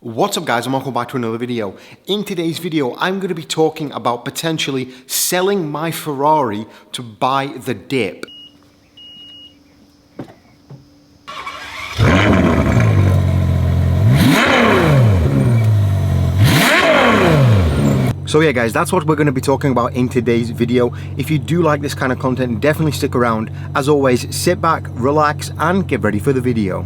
What's up guys, and welcome back to another video. In today's video, I'm going to be talking about potentially selling my Ferrari to buy the dip. So yeah guys, that's what we're going to be talking about in today's video. If you do like this kind of content, definitely stick around. As always, sit back, relax, and get ready for the video.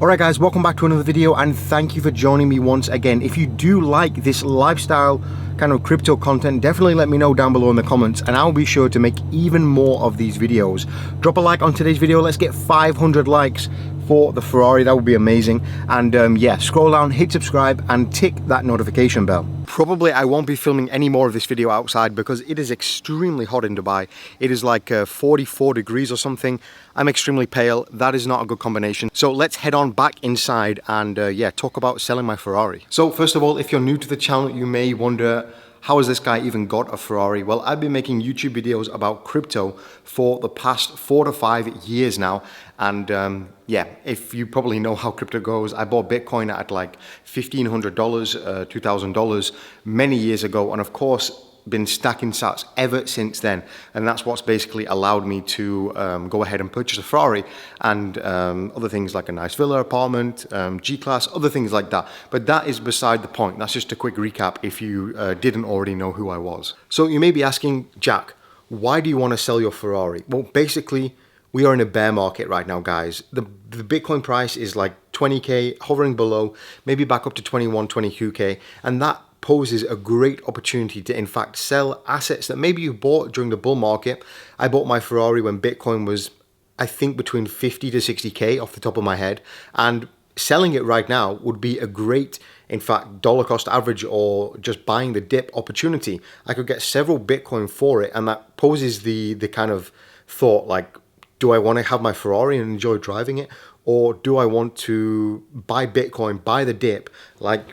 Alright guys, welcome back to another video and thank you for joining me once again. If you do like this lifestyle kind of crypto content, definitely let me know down below in the comments and I'll be sure to make even more of these videos. Drop a like on today's video, let's get 500 likes for the Ferrari, that would be amazing. And yeah, scroll down, hit subscribe and tick that notification bell. Probably I won't be filming any more of this video outside because it is extremely hot in Dubai. It is like 44 degrees or something. I'm extremely pale. That is not a good combination. So let's head on back inside and yeah, talk about selling my Ferrari. So first of all, if you're new to the channel, you may wonder, how has this guy even got a Ferrari? Well, I've been making YouTube videos about crypto for the past 4 to 5 years now. And yeah, if you probably know how crypto goes, I bought Bitcoin at like $1,500, $2,000 many years ago. And of course, been stacking sats ever since then. And that's what's basically allowed me to go ahead and purchase a Ferrari and other things like a nice villa, apartment, G-Class, other things like that. But that is beside the point. That's just a quick recap if you didn't already know who I was. So you may be asking, Jack, why do you want to sell your Ferrari? Well, basically, we are in a bear market right now, guys. The Bitcoin price is like 20K, hovering below, maybe back up to 21, 22K. And that poses a great opportunity to in fact sell assets that maybe you bought during the bull market. I bought my Ferrari when Bitcoin was, I think, between 50 to 60K off the top of my head. And selling it right now would be a great, in fact, dollar cost average or just buying the dip opportunity. I could get several Bitcoin for it. And that poses the kind of thought like, do I want to have my Ferrari and enjoy driving it? Or do I want to buy Bitcoin, buy the dip, like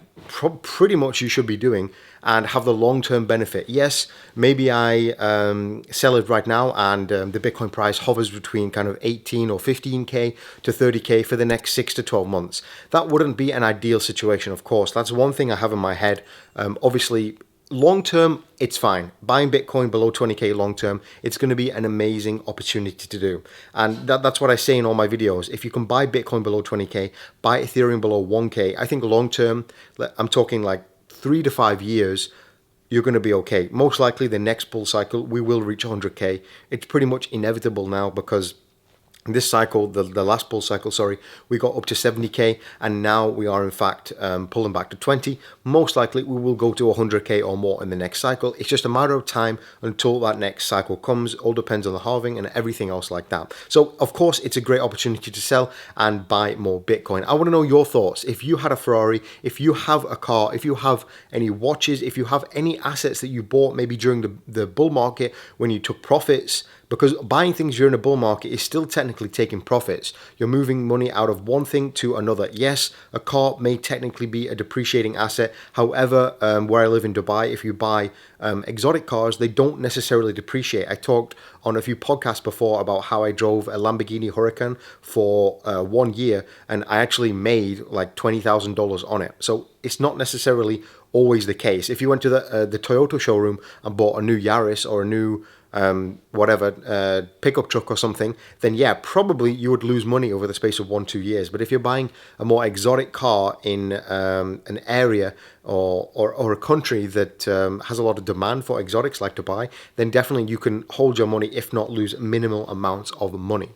pretty much you should be doing, and have the long-term benefit? Yes, maybe I sell it right now and the Bitcoin price hovers between kind of 18 or 15K to 30K for the next 6 to 12 months. That wouldn't be an ideal situation, of course. That's one thing I have in my head. Obviously, long term, it's fine. Buying Bitcoin below 20K long term, it's going to be an amazing opportunity to do. And that's what I say in all my videos. If you can buy Bitcoin below 20K, buy Ethereum below 1K, I think long term, I'm talking like 3 to 5 years, you're going to be okay. Most likely the next bull cycle, we will reach 100K. It's pretty much inevitable now because this cycle, the last bull cycle, sorry, we got up to 70K and now we are in fact pulling back to 20. Most likely we will go to 100K or more in the next cycle. It's just a matter of time until that next cycle comes. All depends on the halving and everything else like that. So of course it's a great opportunity to sell and buy more Bitcoin. I want to know your thoughts. If you had a Ferrari, if you have a car, if you have any watches, if you have any assets that you bought maybe during the bull market when you took profits, because buying things during a bull market is still technically taking profits. You're moving money out of one thing to another. Yes, a car may technically be a depreciating asset. However, where I live in Dubai, if you buy exotic cars, they don't necessarily depreciate. I talked on a few podcasts before about how I drove a Lamborghini Huracan for 1 year and I actually made like $20,000 on it. So it's not necessarily always the case. If you went to the Toyota showroom and bought a new Yaris or a new pickup truck or something, then yeah, probably you would lose money over the space of 1-2 years. But if you're buying a more exotic car in an area or a country that has a lot of demand for exotics like Dubai, then definitely you can hold your money, if not lose minimal amounts of money.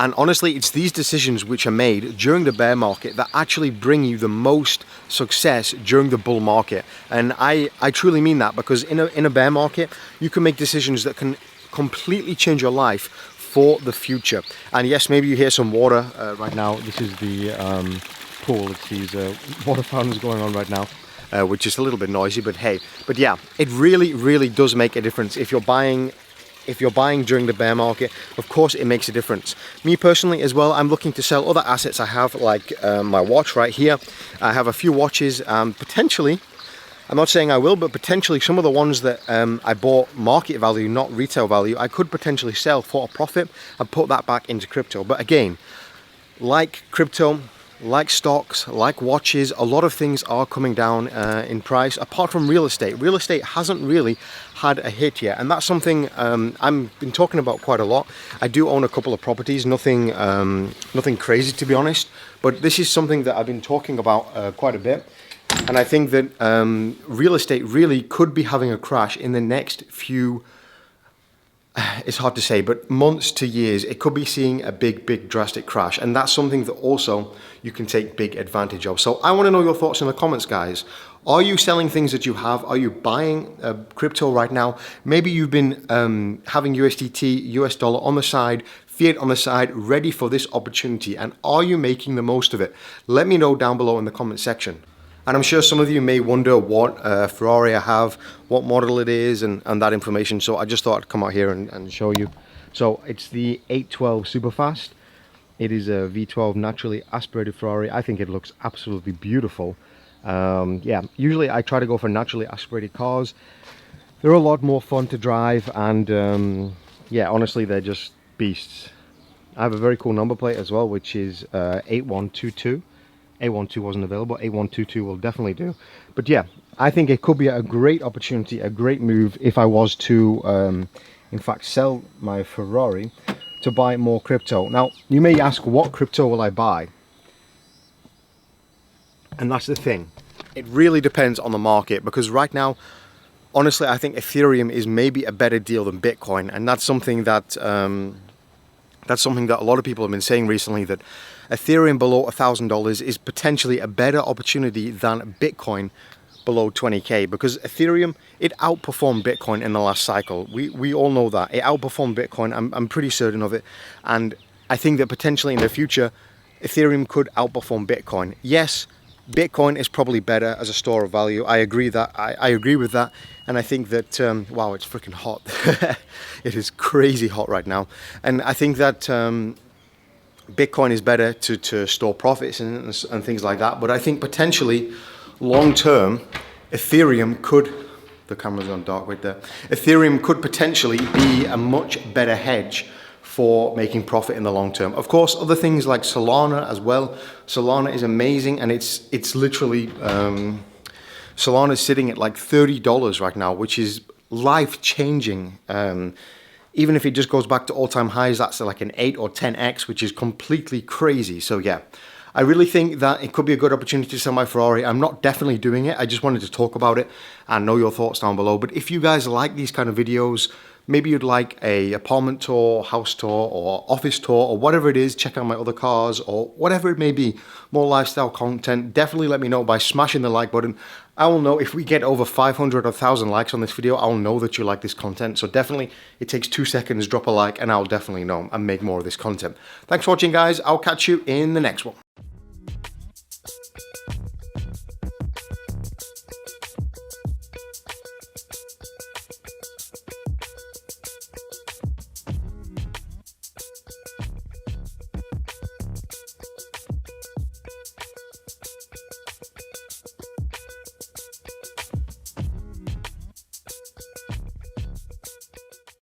And honestly, it's these decisions which are made during the bear market that actually bring you the most success during the bull market. And I truly mean that, because in a bear market, you can make decisions that can completely change your life for the future. And yes, maybe you hear some water right now. This is the pool. It's these water fountains going on right now. Which is a little bit noisy, but hey. But yeah, it really, really does make a difference. If you're buying during the bear market, of course it makes a difference. Me personally as well, I'm looking to sell other assets I have, like my watch right here. I have a few watches, potentially I'm not saying I will, but potentially some of the ones that I bought market value, not retail value, I could potentially sell for a profit and put that back into crypto. But again, like crypto, like stocks, like watches, a lot of things are coming down in price, apart from real estate. Real estate hasn't really had a hit yet, and that's something I've been talking about quite a lot. I do own a couple of properties, nothing crazy to be honest, but this is something that I've been talking about quite a bit. And I think that real estate really could be having a crash in the next few, it's hard to say, but months to years. It could be seeing a big drastic crash, and that's something that also you can take big advantage of. So I want to know your thoughts in the comments, guys. Are you selling things that you have? Are you buying crypto right now? Maybe you've been having USDT, US dollar on the side, fiat on the side, ready for this opportunity, and are you making the most of it? Let me know down below in the comment section. And I'm sure some of you may wonder what Ferrari I have, what model it is, and that information. So I just thought I'd come out here and show you. So it's the 812 Superfast. It is a V12 naturally aspirated Ferrari. I think it looks absolutely beautiful. Yeah, usually I try to go for naturally aspirated cars. They're a lot more fun to drive, and yeah, honestly, they're just beasts. I have a very cool number plate as well, which is 8122. A12 wasn't available. A122 will definitely do. But yeah, I think it could be a great opportunity, a great move if I was to, in fact, sell my Ferrari to buy more crypto. Now, you may ask, what crypto will I buy? And that's the thing. It really depends on the market, because right now, honestly, I think Ethereum is maybe a better deal than Bitcoin, and that's something that a lot of people have been saying recently, that Ethereum below $1,000 is potentially a better opportunity than Bitcoin below 20k, because Ethereum, it outperformed Bitcoin in the last cycle. We all know that. It outperformed Bitcoin, I'm pretty certain of it, and I think that potentially in the future, Ethereum could outperform Bitcoin. Yes, Bitcoin is probably better as a store of value. I agree that. I agree with that, and I think that wow, it's freaking hot. It is crazy hot right now, and I think that Bitcoin is better to store profits and things like that. But I think potentially long term, Ethereum could, the camera's on dark right there, Ethereum could potentially be a much better hedge for making profit in the long term. Of course, other things like Solana as well. Solana is amazing, and it's literally, Solana is sitting at like $30 right now, which is life-changing. Even if it just goes back to all-time highs, that's like an 8 or 10x, which is completely crazy. So yeah, I really think that it could be a good opportunity to sell my Ferrari. I'm not definitely doing it. I just wanted to talk about it and know your thoughts down below. But if you guys like these kind of videos, maybe you'd like a apartment tour, house tour, or office tour, or whatever it is, check out my other cars, or whatever it may be, more lifestyle content, definitely let me know by smashing the like button. I will know if we get over 500 or 1,000 likes on this video, I'll know that you like this content. So definitely, it takes 2 seconds, drop a like, and I'll definitely know and make more of this content. Thanks for watching, guys. I'll catch you in the next one.